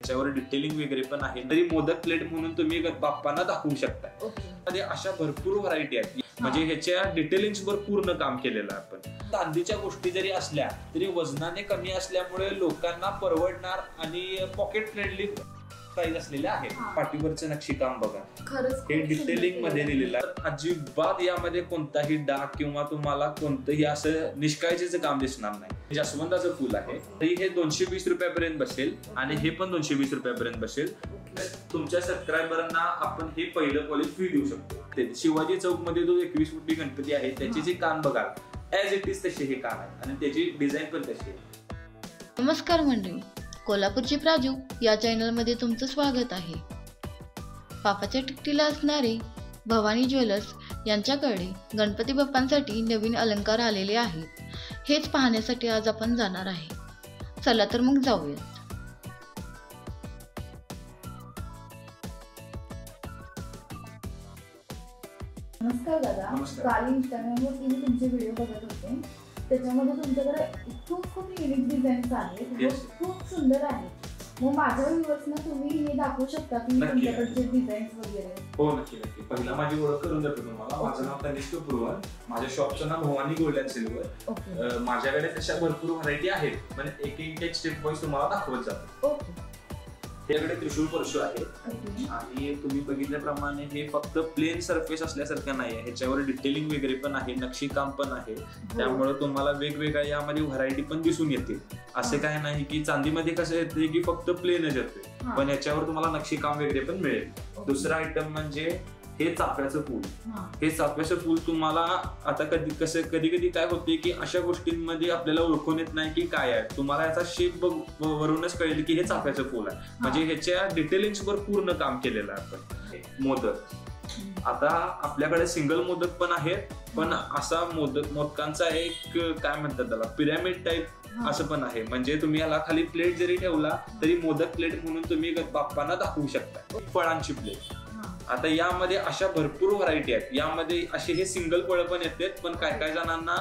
त्याच्यावर डिटेलिंग वगैरे पण आहे. तरी मोदक प्लेट म्हणून तुम्ही बाप्पांना दाखवू शकता. मध्ये अशा भरपूर व्हरायटी आहेत, म्हणजे ह्याच्या डिटेलिंग्स वर पूर्ण काम केलेलं आहे आपण. चांदीच्या गोष्टी जरी असल्या तरी वजनाने कमी असल्यामुळे लोकांना परवडणार आणि पॉकेट फ्रेंडली प्राइस असलेले आहे. पाठीवरचं नक्षीकाम बघा, हे डिटेलिंग मध्ये दिलेलं आहे. अजिबात यामध्ये कोणताही डाग किंवा तुम्हाला कोणतंही असं निष्काळजीचं काम दिसणार नाही. जास्वंदाचं फुल आहे, तरी हे 220 रुपयापर्यंत बसेल आणि हे पण 220 रुपयापर्यंत बसेल. तुमच्या सबस्क्रायबरांना आपण हे पहिलं पॉलिश फ्री देऊ शकतो. शिवाजी चौक मध्ये जो 21 फुटी गणपती आहे त्याचे जे कान बघा, ऍज इट इज तसे हे कान आहे आणि त्याची डिझाईन पण तशी आहे. नमस्कार मंडळी, कोल्हापूरची प्राजू या चॅनलमध्ये तुमचं स्वागत आहे. पापाच्या टिकटीला असणारे भवानी ज्वेलर्स यांच्याकडे गणपती बाप्पांसाठी नवीन अलंकार आलेले आहेत. हेच पाहण्यासाठी आज आपण जाणार आहे. चला तर मग जाऊया. नमस्कार दादा. काल इंस्टाग्रामवर तुम्ही तुमचे व्हिडिओ बघत होते, त्याच्यामध्ये तुमच्याकडे खूप युनिक डिझाईन्स आहेत, खूप सुंदर आहे. मग माझ्या व्ह्युअर्सना तुम्ही हे दाखवू शकता की तुमच्याकडचे डिझाईन्स वगैरे? हो नक्की. पहिला माझी ओळख करून देतो तुम्हाला. माझं नाव तनिष्क पुरवन, माझ्या शॉपचं नाव भवानी गोल्ड अँड सिल्वर. माझ्याकडे तशा भरपूर व्हरायटी आहेत, पण एक स्टेप वाईज तुम्हाला दाखवत जातो. त्याकडे त्रिशूळ परशू आहे आणि तुम्ही बघितल्याप्रमाणे हे फक्त प्लेन सरफेस असल्यासारखं नाही आहे, ह्याच्यावर डिटेलिंग वगैरे पण आहे, नक्षीकाम पण आहे. त्यामुळे तुम्हाला वेगवेगळ्या यामध्ये व्हरायटी पण दिसून येतील. असे काय नाही की चांदीमध्ये कसं येते की फक्त प्लेनच येते, पण याच्यावर तुम्हाला नक्षीकाम वगैरे पण मिळेल. दुसरा आयटम म्हणजे हे चाफ्याचं फूल. हे चाफ्याचं फूल तुम्हाला आता कधी कधी काय होते की अशा गोष्टींमध्ये आपल्याला ओळखून येत नाही की काय आहे. तुम्हाला याचा शेप वरूनच कळेल की हे चाफ्याचं फूल आहे, म्हणजे ह्याच्या डिटेलिंग्स वर पूर्ण काम केलेलं आहे आपण. मोदक, आता आपल्याकडे सिंगल मोदक पण आहेत, पण असा मोदकांचा एक काय म्हणतात त्याला, पिरॅमिड टाईप असं पण आहे. म्हणजे तुम्ही याला खाली प्लेट जरी ठेवला तरी मोदक प्लेट म्हणून तुम्ही बाप्पांना दाखवू शकता. फळांची प्लेट, आता यामध्ये अशा भरपूर व्हरायटी आहेत. यामध्ये असे हे सिंगल फळं पण येतात, पण काय जणांना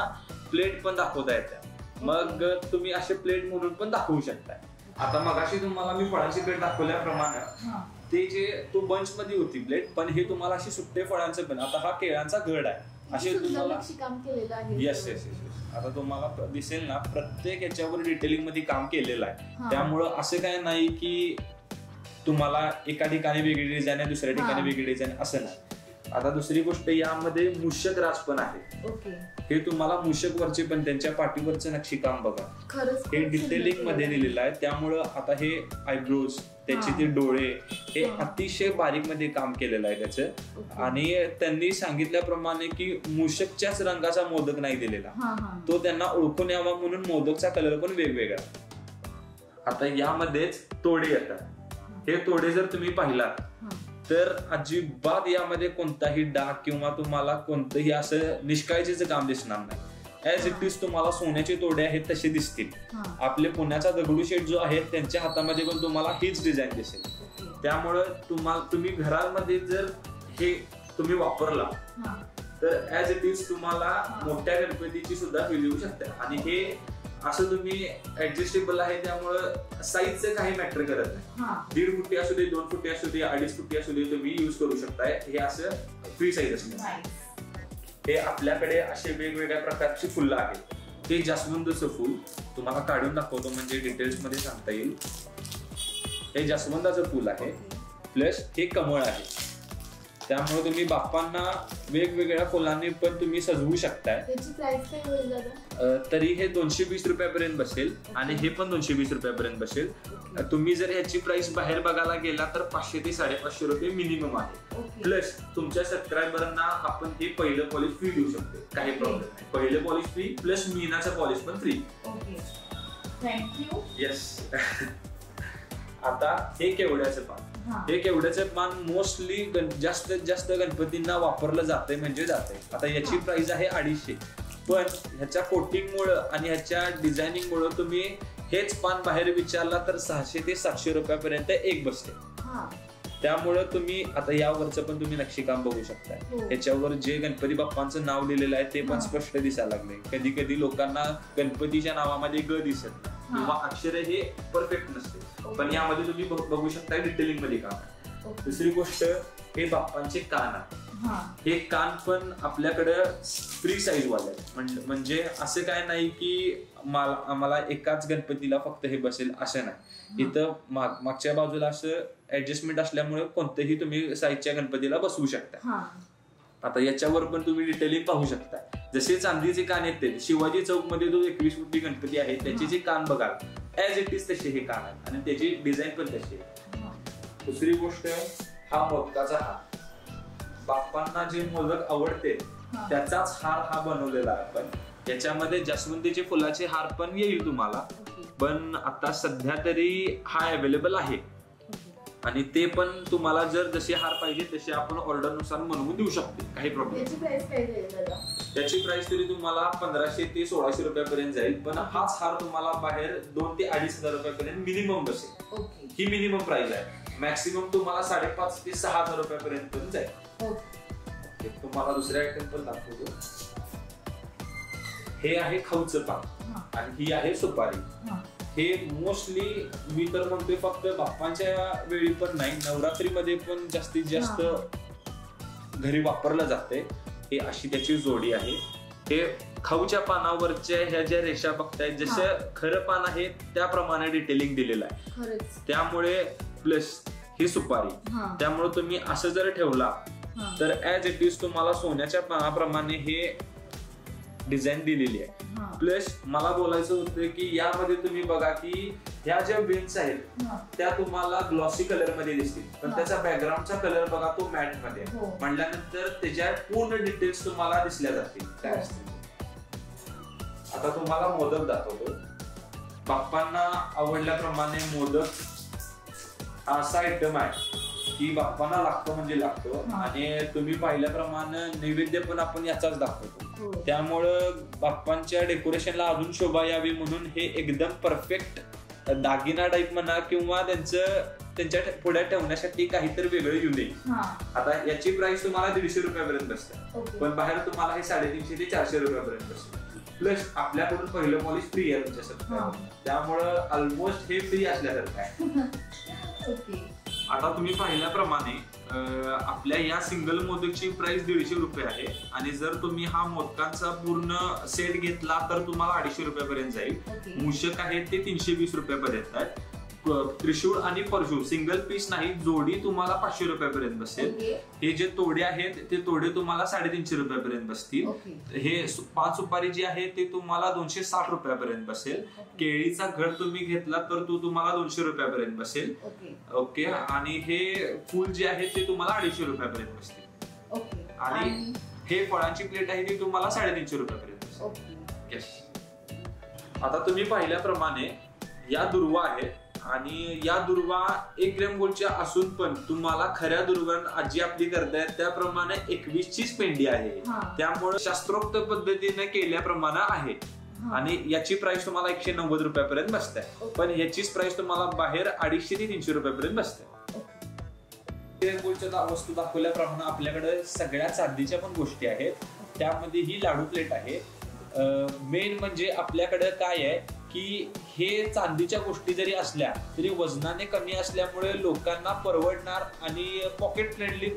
प्लेट पण दाखवता येतात. मग तुम्ही असे प्लेट म्हणून पण दाखवू शकता. आता मगाशी तुम्हाला मी फळांची प्लेट दाखवल्याप्रमाणे ते जे तो बंच मध्ये होती प्लेट, पण हे तुम्हाला अशी सुट्टे फळांचं पण. आता हा केळांचा घड आहे, असे तुम्हाला येस. आता तुम्हाला दिसेल ना, प्रत्येक याच्यावर डिटेलिंग मध्ये काम केलेलं आहे. त्यामुळं असं काय नाही की तुम्हाला एका ठिकाणी वेगळी डिझाईन आहे, दुसऱ्या ठिकाणी वेगळी डिझाईन, असं नाही. आता दुसरी गोष्ट, यामध्ये मूषक राज पण आहे. हे तुम्हाला मूषक वरचे पण त्यांच्या पाठीवरचं नक्षीकाम बघा, हे डिटेलिंग मध्ये दिलेलं आहे. त्यामुळं आता हे आयब्रोज, त्याचे ते डोळे, हे अतिशय बारीक मध्ये काम केलेलं आहे त्याचं. आणि त्यांनी सांगितल्याप्रमाणे की मूषकच्याच रंगाचा मोदक नाही दिलेला, तो त्यांना ओळखून यावा म्हणून मोदकचा कलर पण वेगवेगळा. आता यामध्येच तोडे येतात. हे तोडे जर तुम्ही पाहिलात तर अजिबात यामध्ये कोणताही डाग किंवा तुम्हाला कोणतंही असं निष्काळजीचं काम दिसणार नाही. ऍज इट इज तुम्हाला सोन्याचे तोडे आहेत तसे दिसतील. आपले पुण्याचा दगडूशेठ जो आहे त्यांच्या हातामध्ये पण तुम्हाला हीच डिझाईन दिसेल. त्यामुळं तुम्ही घरामध्ये जर हे तुम्ही वापरला तर ऍज इट इज तुम्हाला मोठ्या गणपतीची सुद्धा फील येऊ शकते. आणि हे असं तुम्ही ऍडजस्टेबल आहे, त्यामुळं साईजचं काही मॅटर करत नाही. 1.5 फुटी असू दे, 2 फुटी असू दे, 2.5 फुटी असू दे, तुम्ही युज करू शकताय. हे असं फ्री साईज असतं. हे आपल्याकडे असे वेगवेगळ्या प्रकारची फुलं आहेत. हे जास्वंदाचं फुल तुम्हाला काढून दाखवतो म्हणजे डिटेल्स मध्ये सांगता येईल. हे जास्वंदाचं फुल आहे, प्लस हे कमळ आहे. त्यामुळे तुम्ही बाप्पांना वेगवेगळ्या फुलांनी पण तुम्ही सजवू शकताय. त्याची प्राइस काय होईल दादा? तरी हे 220 रुपयापर्यंत बसेल आणि हे पण 220 रुपयापर्यंत बसेल. तुम्ही जर ह्याची प्राइस बाहेर बघायला गेला तर 500 ते 550 रुपये मिनिमम आहे. प्लस तुमच्या सबस्क्रायबरांना आपण हे पहिलं पॉलिश फ्री देऊ शकतो, काही प्रॉब्लेम नाही. पहिलं पॉलिश फ्री प्लस मीनाचं पॉलिश पण फ्री. थँक्यू. येस. आता हे केवड्याचं पान, हे केवड्याचं पान मोस्टली जास्तीत जास्त गणपतींना वापरलं जाते म्हणजे जाते. आता याची प्राइस आहे 250, पण ह्याच्या कोटिंगमुळं आणि ह्याच्या डिझायनिंगमुळं तुम्ही हेच पान बाहेर विचारला तर 600 ते 700 रुपयापर्यंत एक बसते. त्यामुळे तुम्ही आता यावरचं पण तुम्ही नक्षीकाम बघू शकता. याच्यावर जे गणपती बाप्पांचं नाव लिहिलेलं आहे ते पण स्पष्ट दिसायला लागले. कधी कधी लोकांना गणपतीच्या नावामध्ये ग दिसत नाही किंवा अक्षर हे परफेक्ट नसते. पण यामध्ये तुम्ही बघू शकता डिटेलिंग मध्ये काम आहे. दुसरी गोष्ट, हे बाप्पांचे कान आहे. हे कान पण आपल्याकडे फ्री साईज वाले आहेत. म्हणजे असं काय नाही की आम्हाला एकाच गणपतीला फक्त हे बसेल असं नाही. इथं मागच्या बाजूला असं ऍडजस्टमेंट असल्यामुळे कोणत्याही तुम्ही साईजच्या गणपतीला बसवू शकता. आता याच्यावर पण तुम्ही डिटेलिंग पाहू शकता. जसे चांदीचे कान आहेत ते शिवाजी चौक मध्ये जो 21 फुटी गणपती आहे त्याचे जे कान बघाल ऍज इट इज तसे हे कान आहेत आणि त्याची डिझाईन पण तशी आहे. दुसरी गोष्ट, हा मोदकाचा हार. बाप्पांना जे मोदक आवडते त्याचाच हार हा बनवलेला आहे. पण याच्यामध्ये जास्वंदीचे फुलाचे हार पण येईल तुम्हाला, पण आता सध्या तरी हा अवेलेबल आहे. आणि ते पण तुम्हाला जर जसे हार पाहिजे तसे आपण ऑर्डर नुसार बनवून देऊ शकतो, काही प्रॉब्लेम. त्याची प्राइस तरी तुम्हाला 1500 ते 1600 रुपयापर्यंत जाईल. पण हाच हार तुम्हाला बाहेर 2 ते 2500 रुपयापर्यंत मिनिमम बसेल. ही मिनिमम प्राइस आहे. मॅक्सिमम तुम्हाला 5,500 ते 6,000 रुपयापर्यंत पण जाईल. तुम्हाला दुसऱ्या आयटम पण दाखवतो. हे आहे खाऊचं पान आणि ही आहे सुपारी. हे मोस्टली मी तर म्हणतोय फक्त बाप्पांच्या वेळी पण नाही, नवरात्रीमध्ये पण जास्तीत जास्त घरी वापरलं जाते. हे अशी त्याची जोडी आहे. हे खाऊच्या पानावरच्या ह्या ज्या रेषा बघतायत जसं खरं पान आहे त्याप्रमाणे डिटेलिंग दिलेलं आहे. त्यामुळे प्लस ही सुपारी, त्यामुळे तुम्ही असं जर ठेवला तर ऍज इट इज तुम्हाला सोन्याच्या पानाप्रमाणे हे डिझाईन दिलेली आहे. प्लस मला बोलायचं होतं की यामध्ये तुम्ही बघा की ह्या ज्या वेन्स आहेत त्या तुम्हाला ग्लॉसी कलर मध्ये दिसतील, पण त्याचा बॅकग्राऊंडचा कलर बघा तो मॅट मध्ये म्हटल्यानंतर त्याच्या पूर्ण डिटेल्स तुम्हाला दिसल्या जातील. आता तुम्हाला मोदक दाखवतो. बाप्पांना आवडल्याप्रमाणे मोदक हा असा आयटम आहे की बाप्पांना लागतो म्हणजे लागतो. आणि तुम्ही पाहिल्याप्रमाणे नैवेद्य पण आपण याचाच दाखवतो. त्यामुळं बाप्पांच्या डेकोरेशनला अजून शोभा यावी म्हणून हे एकदम परफेक्ट दागिना टाईप म्हणा किंवा त्यांच्या पुढे ठेवण्यासाठी काहीतरी वेगळं येऊ नये. आता याची प्राइस तुम्हाला 150 रुपयापर्यंत बसते, पण बाहेर तुम्हाला हे 350 ते 400 रुपयापर्यंत बसते. प्लस आपल्याकडून पहिलं पॉलिश फ्री आहे तुमच्यासाठी, त्यामुळं ऑलमोस्ट हे फ्री असल्यासारखं आहे. आता तुम्ही पाहिल्याप्रमाणे आपल्या या सिंगल मोदकची प्राइस 150 रुपये आहे. आणि जर तुम्ही हा मोदकांचा पूर्ण सेट घेतला तर तुम्हाला 250 रुपयापर्यंत जाईल. मूषक आहे ते 320 रुपयापर्यंत आहे. त्रिशूळ आणि परशूळ सिंगल पीस नाही, जोडी तुम्हाला 500 रुपयापर्यंत बसेल. हे जे तोडे आहेत ते तोडे तुम्हाला 350 रुपयापर्यंत बसतील. हे 5 सुपारी जी आहे ते तुम्हाला 260 रुपयापर्यंत बसेल. केळीचा घड तुम्ही घेतला तर तो तुम्हाला 200 रुपयापर्यंत बसेल. ओके. आणि हे फूल जे आहे ते तुम्हाला 250 रुपयापर्यंत बसतील. आणि हे फळांची प्लेट आहे ती तुम्हाला 350 रुपयापर्यंत बसेल. आता तुम्ही पाहिल्याप्रमाणे या दुर्वा आहेत आणि या दुर्वा 1 ग्रॅम गोल्डच्या असून पण तुम्हाला खऱ्या दुर्वान आजी आपली करतायत त्याप्रमाणे 21 ची पेंडी आहे. त्यामुळे शास्त्रोक्त पद्धतीने केल्याप्रमाणे आहे. आणि याची प्राइस तुम्हाला 190 रुपयापर्यंत बसते. पण याचीच प्राइस तुम्हाला बाहेर 250 ते 300 रुपयापर्यंत बसते. गोल्डच्या वस्तू दाखवल्याप्रमाणे आपल्याकडे सगळ्या चांदीच्या पण गोष्टी आहेत. त्यामध्ये ही लाडू प्लेट आहे. मेन म्हणजे आपल्याकडे काय आहे की हे चांदीच्या गोष्टी जरी असल्या तरी वजनाने कमी असल्यामुळे लोकांना परवडणार आणि पॉकेट फ्रेंडली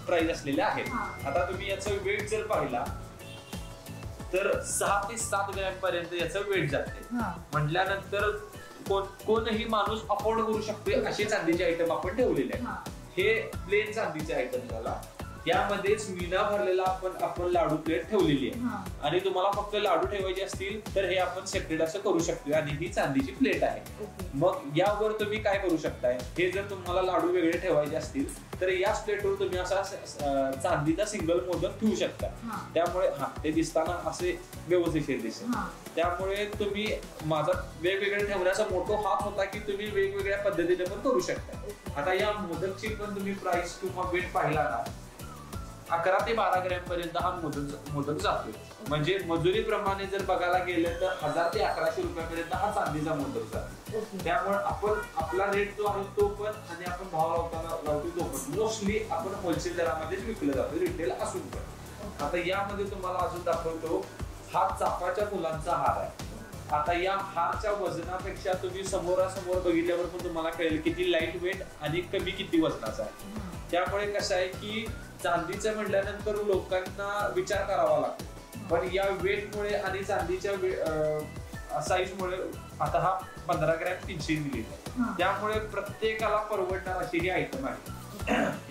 प्राइस असलेल्या आहेत. आता तुम्ही याचं वेट जर पाहिला तर 6 ते 7 ग्रॅम पर्यंत याचं वेट जाते. म्हटल्यानंतर कोणही माणूस अफोर्ड करू शकतो असे चांदीचे आयटम आपण ठेवलेले आहेत. हे प्लेन चांदीचे आयटम झाला. यामध्येच मीना भरलेला आपण लाडू प्लेट ठेवलेली आहे. आणि तुम्हाला फक्त लाडू ठेवायचे असतील तर हे आपण सेपरेट असं करू शकतो. आणि ही चांदीची प्लेट आहे. मग यावर तुम्ही काय करू शकताय, हे जर तुम्हाला लाडू वेगळे ठेवायचे असतील तर याच प्लेटवर तुम्ही असा चांदीचा सिंगल मोदक ठेवू शकता. त्यामुळे ते दिसताना असे व्यवस्थित दिसेल. त्यामुळे तुम्ही माझा वेगवेगळे ठेवण्याचा मोठो हात होता की तुम्ही वेगवेगळ्या पद्धतीने पण करू शकता. आता या मोदकची पण तुम्ही प्राइस किंवा वेट पाहिला ना 11 ते 12 ग्रॅम पर्यंत हा मोदक जातो. म्हणजे मजुरीप्रमाणे जर बघायला गेलं तर 1000 ते 1100 रुपयापर्यंत हा चांदीचा मोदक जातो. त्यामुळे आपण आपला रेट जो आहे तो पण आणि आपण भाव लावतो तो पण मोस्टली आपण होलसेल दरामध्येच विकलं जातो, रिटेल असून पण. आता यामध्ये तुम्हाला अजून दाखवतो हा चाफ्याच्या फुलांचा हार आहे. आता या हारच्या वजनापेक्षा तुम्ही समोरासमोर बघितल्यावर पण तुम्हाला कळेल किती लाईट वेट आणि कमी किती वजनाचा आहे. त्यामुळे कसं आहे की चांदीचं म्हटल्यानंतर लोकांना विचार करावा लागतो, पण या वेटमुळे आणि चांदीच्या साईजमुळे आता हा 15 ग्रॅम 300 मिली, त्यामुळे प्रत्येकाला परवडणार अशी ही आयटम आहे.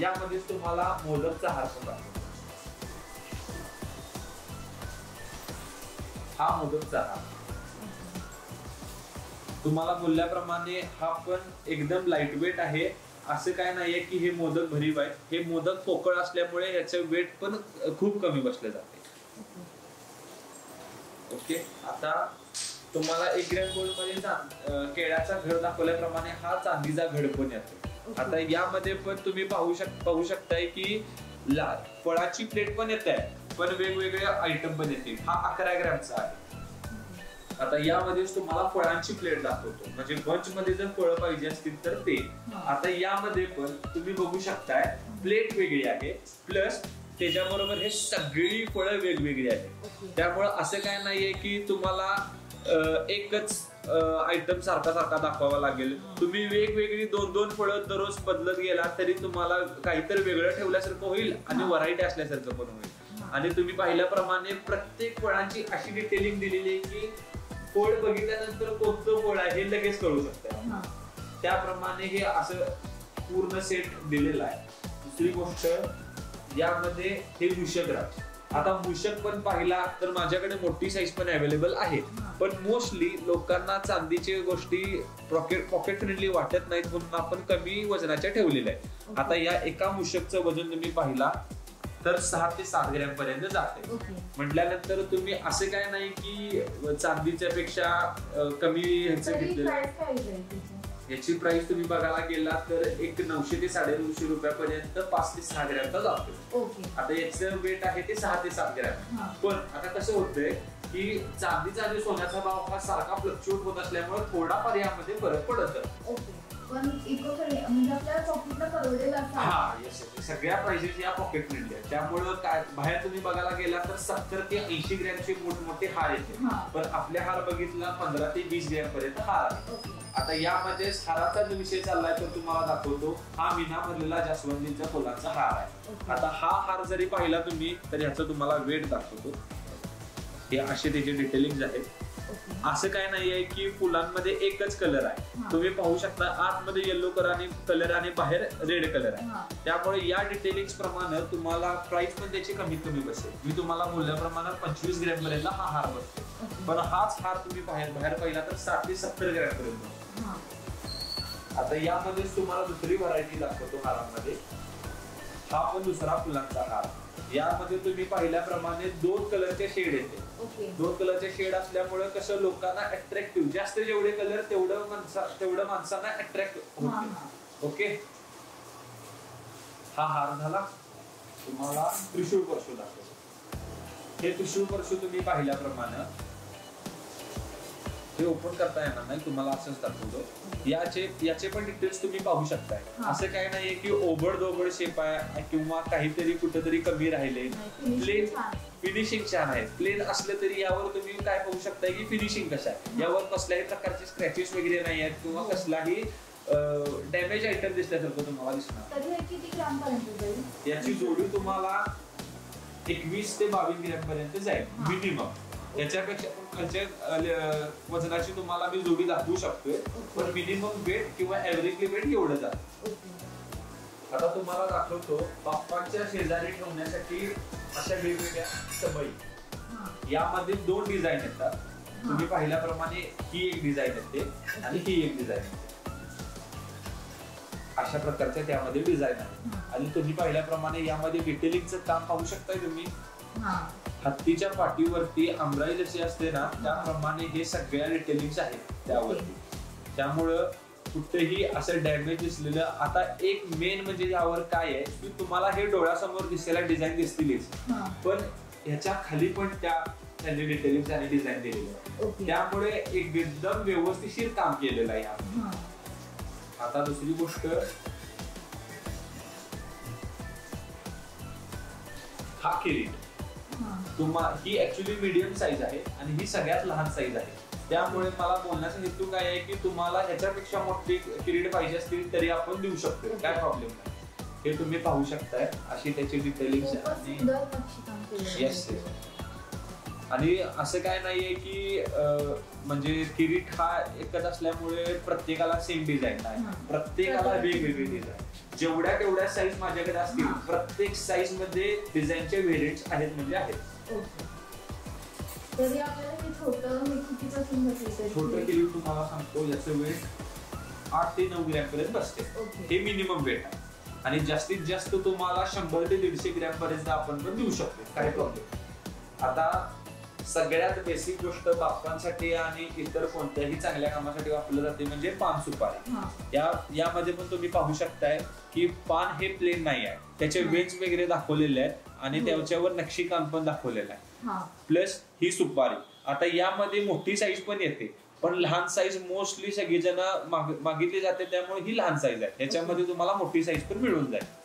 यामध्येच तुम्हाला मोदकचा हार पण आहे. हा मोदकचा हार तुम्हाला बोलल्याप्रमाणे हा पण एकदम लाईटवेट आहे. असं काय नाहीये की हे मोदक भरीव आहे, हे मोदक पोकळ असल्यामुळे याचं वेट पण खूप कमी बसले जाते. ओके, आता तुम्हाला 1 ग्रॅम गोल्ड मध्ये केळ्याचा घड दाखवल्याप्रमाणे हा चांदीचा घड पण येतो. आता यामध्ये पण तुम्ही पाहू शकताय की फळाची प्लेट पण येते, पण वेगवेगळे आयटम पण येतील. हा 11 ग्रॅमचा आहे. आता यामध्येच तुम्हाला फळांची प्लेट दाखवतो, म्हणजे बंच मध्ये जर फळं पाहिजे असतील तर ते. आता यामध्ये पण तुम्ही बघू शकताय प्लेट वेगळी आहे, प्लस त्याच्याबरोबर हे सगळी फळं वेगवेगळी आहेत. त्यामुळे असं काय नाहीये की तुम्हाला एकच आयटम सारखा दाखवावा लागेल. तुम्ही वेगवेगळी 2-2 फळं दररोज बदलत गेला तरी तुम्हाला काहीतरी वेगळं ठेवल्यासारखं होईल आणि व्हरायटी असल्यासारखं पण होईल. आणि तुम्ही पाहिल्याप्रमाणे प्रत्येक फळांची अशी डिटेलिंग दिलेली आहे की फळ बघितल्यानंतर कोणतं फळ आहे हे लगेच कळू शकतं. त्याप्रमाणे हे असं पूर्ण सेट दिलेला आहे. दुसरी गोष्ट, यामध्ये हे मूषक राहते. आता मूषक पण पाहिला तर माझ्याकडे मोठी साईज पण अवेलेबल आहे, पण मोस्टली लोकांना चांदीच्या गोष्टी पॉकेट फ्रेंडली वाटत नाहीत म्हणून आपण कमी वजनाच्या ठेवलेल्या आहेत. आता या एका मूषकचं वजन तुम्ही पाहिला तर 6 ते 7 ग्रॅम पर्यंत जाते. म्हटल्यानंतर तुम्ही असे काय नाही की चांदीच्या पेक्षा कमी ह्याचं घेतलं. याची प्राइस तुम्ही बघायला गेला तर एक 900 ते 950 रुपयापर्यंत 5 ते 6 ग्रॅमचा जातो. आता याचं वेट आहे ते 6 ते 7 ग्रॅम. पण आता कसं होतंय की चांदीचा आणि सोन्याचा भाव हा सारखा फ्लक्च्युएट होत असल्यामुळे थोडाफार यामध्ये फरक पडत. पण इको फ्रेंडली म्हणजे आपल्याला पॉकेटला परवडेल असं. हा, येस, सगळ्या प्राइसेस या पॉकेट फ्रेंडली आहेत. त्यामुळं काय बाहेर तुम्ही बघायला गेला तर 70 ते 80 ग्रॅमचे मोठमोठे हार येते, पण आपल्या हार बघितला 15 ते 20 ग्रॅम पर्यंत हार आहे. आता यामध्ये हाराचा जो विषय चाललाय तो तुम्हाला दाखवतो. हा मीना भरलेला जास्वंदीच्या फुलांचा हार आहे. आता हा हार जरी पाहिला तुम्ही तर ह्याचं तुम्हाला वेट दाखवतो. हे असे त्याचे डिटेलिंग आहेत. असं काय नाहीये की फुलांमध्ये एकच कलर आहे. तुम्ही पाहू शकता आतमध्ये येलो कलर आणि बाहेर रेड कलर आहे. त्यामुळे या डिटेलिंग प्रमाणे तुम्हाला प्राइस पण त्याची कमीत कमी बसेल. मी तुम्हाला बोलल्याप्रमाणे 25 ग्रॅम पर्यंत हा हार बसतो, पण हाच हार तुम्ही बाहेर पाहिला तर 60 ते 70 ग्रॅम पर्यंत. आता यामध्ये तुम्हाला दुसरी व्हरायटी दाखवतो हारामध्ये. हा पण दुसरा फुलांचा हार. यामध्ये तुम्ही पाहिल्याप्रमाणे 2 कलरचे शेड येते. 2 कलरचे शेड असल्यामुळे कसं लोकांना अट्रॅक्टिव्ह, जास्त जेवढे कलर तेवढं माणसांना अट्रॅक्ट होते. ओके, हा हार झाला. तुम्हाला त्रिशूळ परशू दाखवतो. हे त्रिशूळ परशू तुम्ही पाहिल्याप्रमाणे हे ओपन करता येणार नाही, तुम्हाला असंच दाखवतो. याचे पण डिटेल्स तुम्ही पाहू शकताय. असं काही नाहीये की ओबड दोबड शेप आहे किंवा काहीतरी कुठेतरी कमी राहिले. प्लेन फिनिशिंग छान आहे. प्लेन असलं तरी यावर तुम्ही काय पाहू शकताय की फिनिशिंग कसं आहे. यावर कसल्याही प्रकारचे स्क्रॅचेस वगैरे नाही आहेत किंवा कसलाही डॅमेज आयटम दिसल्यासारखं तुम्हाला दिसणार. याची जोडी तुम्हाला 21 ते 22 ग्रॅम पर्यंत जाईल मिनिमम. याच्यापेक्षा खालच्या वजनाची तुम्हाला मी जोडी दाखवू शकतोय, पण मिनिमम वेट किंवा ऍव्हरेजली वेट एवढं जातं. आता तुम्हाला दाखवतो बाप्पांच्या शेजारी ठेवण्यासाठी अशा वेगवेगळ्या समई. यामध्ये 2 डिझाईन येतात. तुम्ही पाहिल्याप्रमाणे ही एक डिझाईन येते आणि ही एक डिझाईन येते. अशा प्रकारच्या त्यामध्ये डिझाईन आहे. आणि तुम्ही पाहिल्याप्रमाणे यामध्ये डिटेलिंगचं काम पाहू शकताय तुम्ही. हत्तीच्या पाठीवरती आंब्राई जशी असते ना त्याप्रमाणे हे सगळ्या डिटेलिंग्स आहेत त्यावरती. त्यामुळं कुठेही असं डॅमेज दिसलेलं. आता एक मेन म्हणजे यावर काय आहे की तुम्हाला हे डोळ्यासमोर दिसायला डिझाईन दिसतीलच, पण ह्याच्या खाली पण त्यांनी डिटेलिंग्स आणि डिझाईन दिलेलं आहे. त्यामुळे एकदम व्यवस्थिशीर काम केलेलं आहे यावर. आता दुसरी गोष्ट, हा किरीट ही ऍक्च्युली मीडियम साईज आहे आणि ही सगळ्यात लहान साईज आहे. त्यामुळे मला बोलण्याचा हेतू काय आहे की तुम्हाला ह्याच्यापेक्षा मोठी किरीट पाहिजे असतील तरी आपण देऊ शकतो, काय प्रॉब्लेम नाही. हे तुम्ही पाहू शकताय, अशी त्याची डिटेलिंग येस. आणि असं काय नाहीये की म्हणजे किरीट हा एकच असल्यामुळे प्रत्येकाला सेम डिझाईन नाही, प्रत्येकाला वेगवेगळी डिझाईन. जेवढ्या तेवढ्या साईज माझ्याकडे असतील, प्रत्येक साईज मध्ये डिझाईनचे व्हेरियंट्स आहेत म्हणजे आहेत. तरी आपल्याला हे छोटं किरीट तुम्हाला सांगतो, याचं वेट 8 ते 9 ग्रॅम पर्यंत बसते, हे मिनिमम वेट आहे. आणि जास्तीत जास्त तुम्हाला 100 ते 150 ग्रॅम पर्यंत आपण पण देऊ शकतो, काही प्रॉब्लेम. आता सगळ्यात बेसिक गोष्ट बाप्पांसाठी आणि इतर कोणत्याही चांगल्या कामासाठी वापरलं जाते म्हणजे पान सुपारी. यामध्ये पण तुम्ही पाहू शकताय की पान हे प्लेन नाही आहे, त्याचे वेज वगैरे दाखवलेले आहेत आणि त्याच्यावर नक्षीकाम पण दाखवलेलं आहे. प्लस ही सुपारी. आता यामध्ये मोठी साईज पण येते, पण लहान साईज मोस्टली सगळीजण मागितली जाते, त्यामुळे ही लहान साईज आहे. ह्याच्यामध्ये तुम्हाला मोठी साईज पण मिळून जाईल.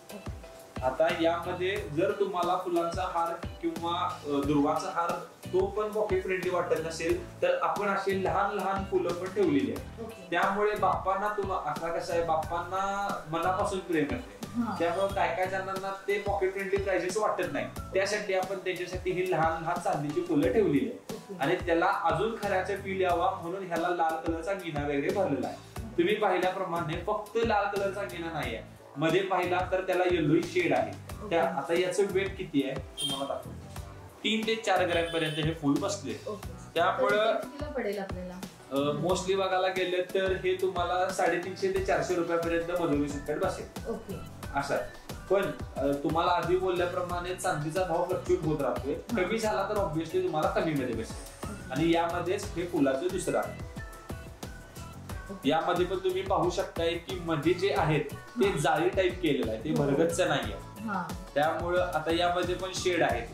आता यामध्ये जर तुम्हाला फुलांचा हार किंवा दुर्वाचा हार तो पण पॉकेट फ्रेंडली वाटत नसेल तर आपण असे लहान लहान फुलं पण ठेवलेली आहेत. त्यामुळे बाप्पांना आता कसं आहे, बाप्पांना मनापासून प्रेम येते, त्यामुळे काय काय जणांना ते पॉकेट फ्रेंडली प्राइजेस वाटत नाही. त्यासाठी आपण त्याच्यासाठी ही लहान लहान चांदीची फुलं ठेवलेली आहे. आणि त्याला अजून खऱ्याचा फील यावा म्हणून ह्याला लाल कलरचा गिना वगैरे भरलेला आहे. तुम्ही पाहिल्याप्रमाणे फक्त लाल कलरचा गिना नाही आहे, मध्ये पाहिला तर त्याला येल्लो शेड आहे. आता याचं वेट किती आहे तुम्हाला दाखवतो. 3 ते 4 ग्रॅम पर्यंत हे फुल बसले. त्यामुळं मोस्टली बघायला गेले तर हे तुम्हाला 350 ते 400 रुपयापर्यंत मजुरी सकट बसेल असं. पण तुम्हाला आधी बोलल्याप्रमाणे चांदीचा भाव फ्लक्च्युएट होत राहतोय, कमी झाला तर ऑब्व्हियसली तुम्हाला कमी मध्ये बसेल. आणि यामध्येच हे फुलाचं दुसरं आहे. यामध्ये पण तुम्ही पाहू शकताय की मध्ये जे आहेत ते जाळी टाईप केलेलं आहे, ते भरगच्च नाहीये. त्यामुळं आता यामध्ये पण शेड आहेत,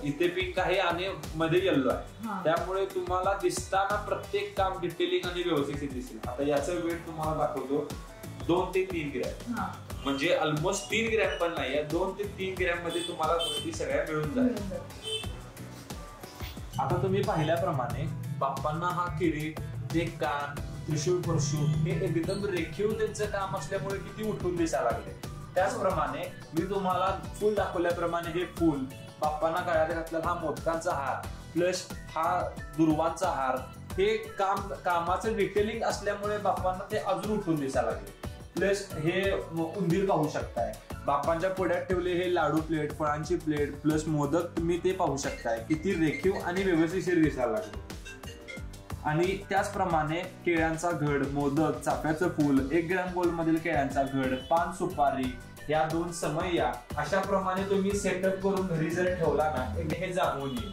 इथे पिंक आहे आणि मध्ये येल्लो आहे. त्यामुळे तुम्हाला दिसताना प्रत्येक काम डिटेलिंग आणि व्यवस्थित दिसेल. आता याचं वेट तुम्हाला दाखवतो 2 ते 3 ग्रॅम, म्हणजे ऑलमोस्ट 3 ग्रॅम पण नाहीये, 2 ते 3 ग्रॅम मध्ये तुम्हाला गोष्टी सगळ्या मिळून जाईल. आता तुम्ही पाहिल्याप्रमाणे बाप्पांना हा किरीट, ते कान, त्रिशूळ परशू हे एकदम रेखीव त्यांचं काम असल्यामुळे किती उठून दिसायला लागले. त्याचप्रमाणे मी तुम्हाला फुल दाखवल्याप्रमाणे हे फुल बाप्पांना गळ्यात घातलेला हा मोदकांचा हार प्लस हा दुर्वांचा हार, हे कामाचं डिटेलिंग असल्यामुळे बाप्पांना ते अजून उठून दिसायला लागले. प्लस हे उंदीर पाहू शकताय, बाप्पांच्या पुढ्यात ठेवले हे लाडू प्लेट, फळांची प्लेट प्लस मोदक तुम्ही ते पाहू शकताय, किती रेखीव आणि व्यवस्थित दिसायला लागले. आणि त्याचप्रमाणे केळ्यांचा घड, मोदक, चाफ्याचं फुल, 1 ग्रॅम गोल्ड मधील केळ्यांचा घड, पान सुपारी, या 2 समया, अशा प्रमाणे तुम्ही सेटअप करून घरी जर ठेवला ना, हे जाणवून येईल.